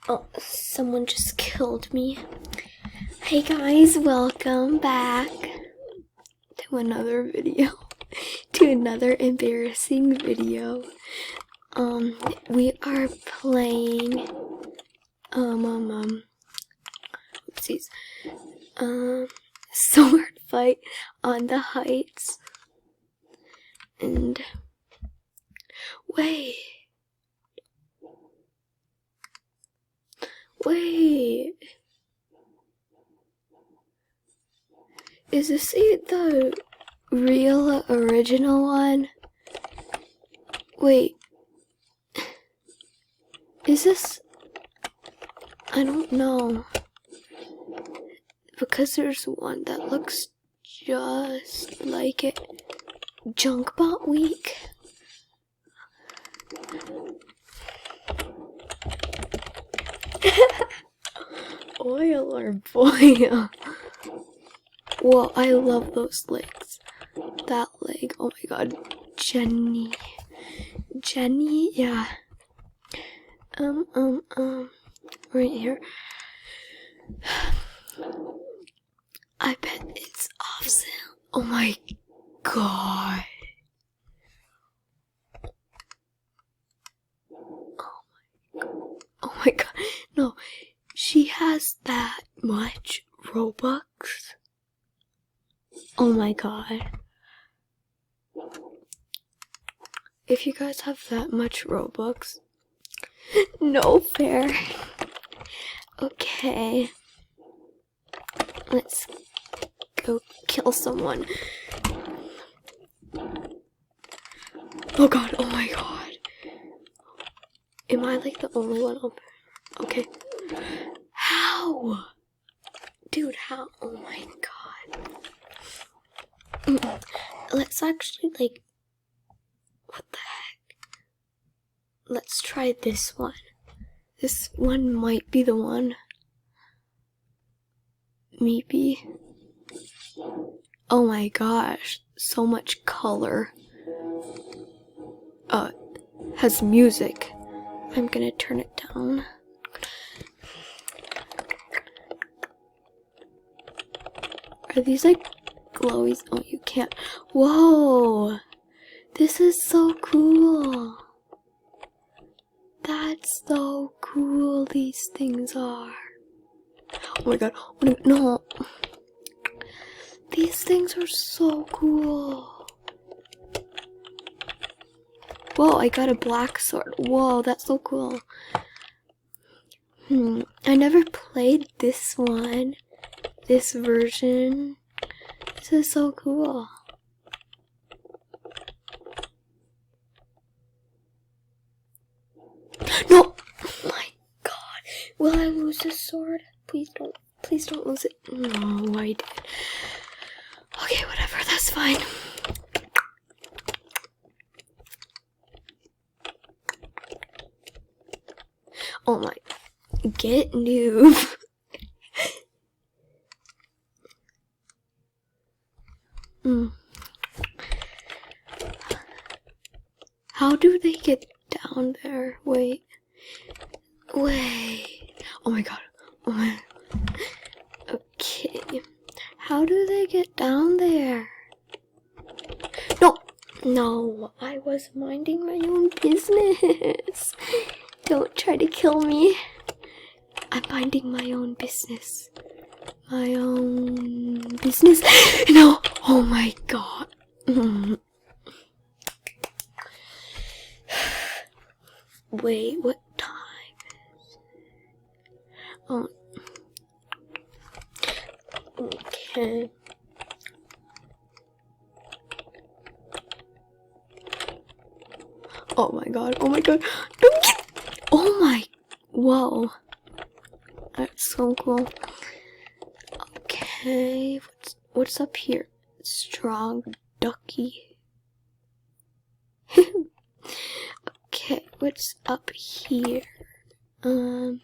Oh, someone just killed me. Hey guys, welcome back to another video. To another embarrassing video. We are playing oopsies. Sword Fight on the Heights. And wait. Is this the real original one? Wait. Is this? I don't know. Because there's one that looks just like it. Junkbot Week? Oil or boil? Whoa, I love those legs. That leg, oh my god. Jenny, yeah. Right here. I bet it's off sale. Oh my god. Oh my god. No, she has that much Robux. Oh my god. If you guys have that much Robux, no fair. Okay. Let's go kill someone. Oh god, oh my god. Am I like the only one open? Okay. How? Dude, how? Oh my god. Let's actually like... What the heck? Let's try this one. This one might be the one. Maybe. Oh my gosh. So much color. Has music. I'm gonna turn it down. Are these like glowies? Oh, you can't. Whoa! This is so cool. That's so cool, these things are. Oh my god. Oh, no. These things are so cool. Whoa, I got a black sword. Whoa, that's so cool. I never played this one. This version. This is so cool. No! Oh my god. Will I lose this sword? Please don't lose it. No, I did. Okay, whatever, that's fine. Oh my, get noob. How do they get down there? Wait. Oh my god. Oh my. Okay. How do they get down there? No, I was minding my own business. Don't try to kill me. I'm minding my own business. My own business. No. Oh my god. Wait, what time is it? Oh. Okay. Oh my god. Oh my god. Oh my. Whoa. That's so cool. Okay. What's up here? Strong ducky. Okay, what's up here? No.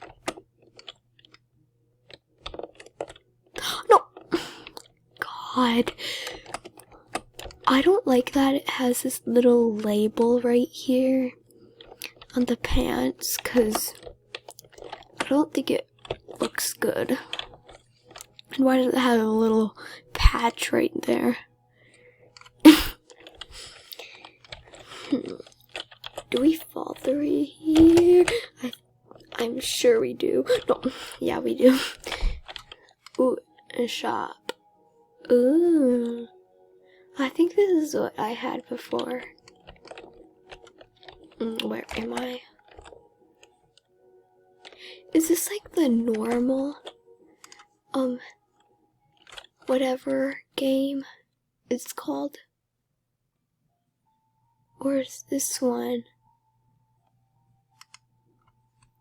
God. I don't like that it has this little label right here on the pants, because I don't think it looks good. And why does it have a little patch right there? Do we fall through here? I'm sure we do. No, yeah, we do. Ooh, a shop. Ooh. I think this is what I had before. Where am I? Is this like the normal, whatever game it's called? Or is this one?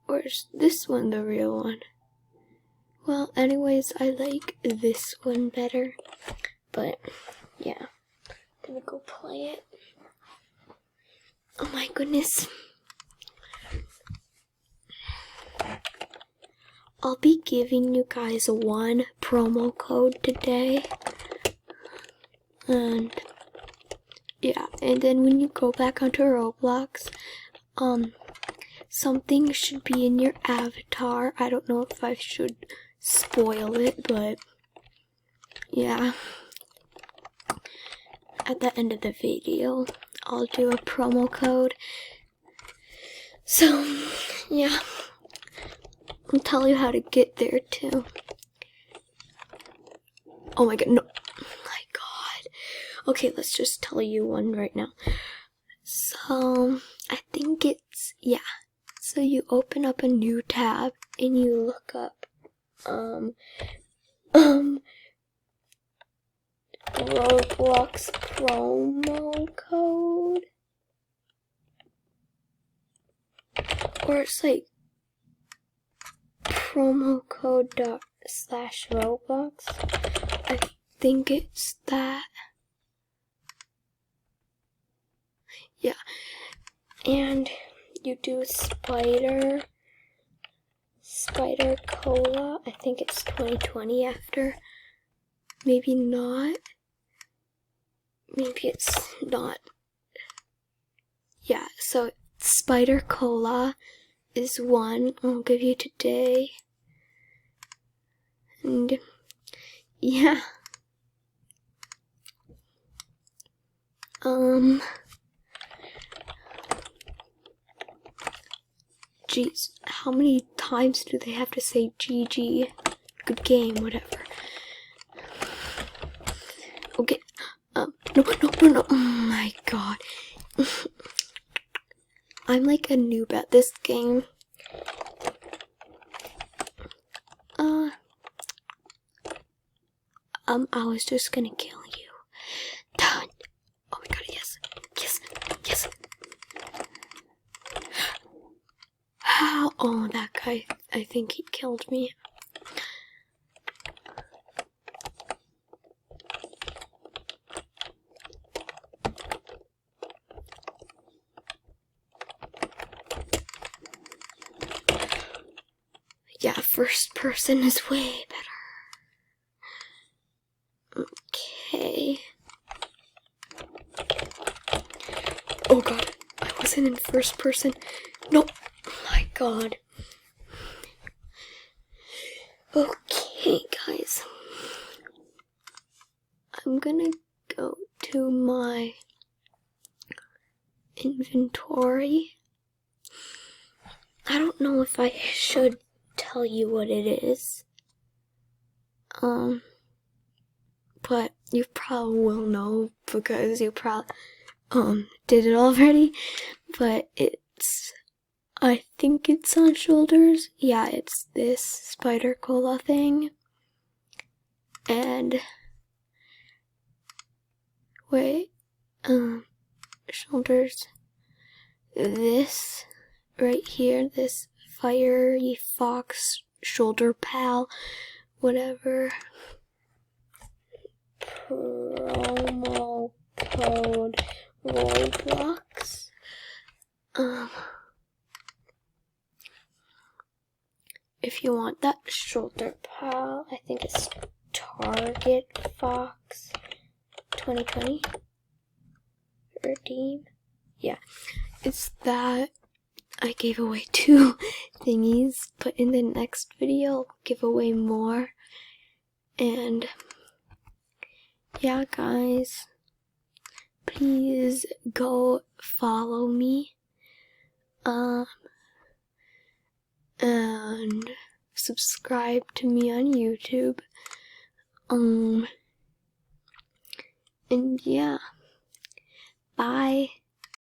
Or is this one the real one? Well, anyways, I like this one better. But, yeah. I'm gonna go play it. Oh my goodness. I'll be giving you guys one promo code today. And, yeah. And then when you go back onto Roblox, something should be in your avatar. I don't know if I should spoil it, but yeah. At the end of the video, I'll do a promo code. So, yeah. I'll tell you how to get there too. Oh my god, no. Oh my god. Okay, let's just tell you one right now. So, I think it's, yeah. So you open up a new tab and you look up Roblox promo code, or it's like promo code /Roblox. I think it's that. Yeah, and you do Spider Cola. I think it's 2020 after. Maybe not. Maybe it's not. Yeah, so Spider Cola is one I'll give you today. And yeah. Jeez, how many times do they have to say GG? Good game, whatever. Okay. No. Oh my god. I'm like a noob at this game. I was just gonna kill you. Done. Oh my god, yes. Yes. How? Oh, that guy, I think he killed me. Yeah, first person is way better. Okay. Oh god, I wasn't in first person. No. Oh my god. Okay, guys. I'm gonna go to my inventory. I don't know if I should tell you what it is. But you probably will know because you probably did it already. But it's, I think it's on shoulders. Yeah, it's this Spider Cola thing. And wait, shoulders. This right here, this Fiery Fox shoulder pal, whatever. Promo code Roblox. If you want that shoulder pal, I think it's Target Fox 2020. Redeem. Yeah, it's that. I gave away 2 thingies, but in the next video I'll give away more. And yeah, guys, please go follow me and subscribe to me on YouTube. And yeah, bye.